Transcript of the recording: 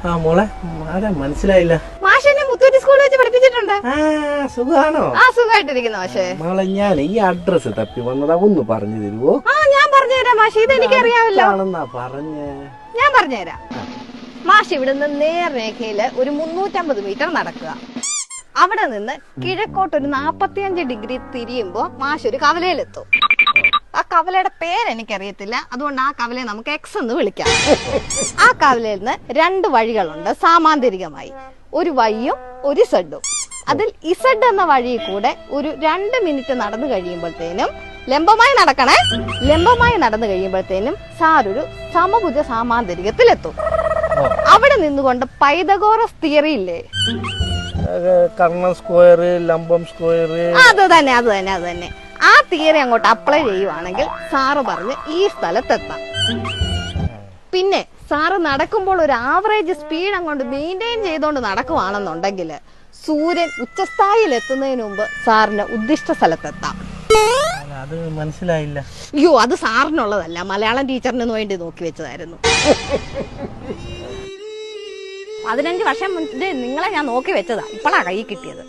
ആ മോളെ ആരാ മനസ്സിലായില്ല. മാഷെന്നെ മുത്തൂറ്റ് സ്കൂളിൽ വെച്ച് പഠിപ്പിച്ചിട്ടുണ്ട്. സുഖാണോ? ആ സുഖമായിട്ടിരിക്കുന്നു മാഷേ. മോളെ ഞാൻ ഈ അഡ്രസ് തപ്പി വന്നതാ, ഒന്ന് പറഞ്ഞു തരുവോ? ആ ഞാൻ പറഞ്ഞുതരാം മാഷേ, ഇത് എനിക്ക് അറിയാമല്ലോ. പറഞ്ഞേ ഞാൻ പറഞ്ഞുതരാം. മാഷ് ഇവിടുന്ന് നേർരേഖയില് ഒരു 350 മീറ്റർ നടക്കുക. അവിടെ നിന്ന് കിഴക്കോട്ട് ഒരു 45 ഡിഗ്രി തിരിയുമ്പോ മാഷ് ഒരു കവലയിലെത്തും. ആ കവലയുടെ പേരെനിക്കറിയത്തില്ല, അതുകൊണ്ട് ആ കവലയെ നമുക്ക് എക്സ് എന്ന് വിളിക്കാം. ആ കവലയിൽ നിന്ന് 2 വഴികളുണ്ട് സാമാന്തരികമായി, ഒരു വൈയും ഒരു സെഡും. അതിൽ ഇസഡ് എന്ന വഴിയിൽ കൂടെ ഒരു 2 മിനിറ്റ് നടന്നു കഴിയുമ്പോഴത്തേനും ലംബമായി നടന്നു കഴിയുമ്പോഴത്തേനും സാറൊരു സമഭുജ സാമാന്തരികത്തിലെത്തും. അവിടെ നിന്നുകൊണ്ട് പൈതഗോറസ് തിയറി ഇല്ലേ, കർണ സ്ക്വയർ, ലംബം സ്ക്വയർ, അത് തന്നെ ആ തിയറി അങ്ങോട്ട് അപ്ലൈ ചെയ്യുവാണെങ്കിൽ സാറ് പറഞ്ഞ് ഈ സ്ഥലത്തെത്താം. പിന്നെ സാറ് നടക്കുമ്പോൾ ഒരു ആവറേജ് സ്പീഡ് അങ്ങോട്ട് മെയിൻറ്റെയിൻ ചെയ്തുകൊണ്ട് നടക്കുവാണെന്നുണ്ടെങ്കിൽ സൂര്യൻ ഉച്ചസ്ഥായിയിൽ എത്തുന്നതിന് മുമ്പ് സാറിന് ഉദ്ദിഷ്ട സ്ഥലത്തെത്താം. അത് മനസ്സിലായില്ല. അയ്യോ, അത് സാറിനുള്ളതല്ല, മലയാളം ടീച്ചറിന് വേണ്ടി നോക്കി വെച്ചതായിരുന്നു. 15 വർഷം മുന്നേ നിങ്ങളെ ഞാൻ നോക്കി വെച്ചതാ, ഇപ്പോഴാ കൈ കിട്ടിയത്.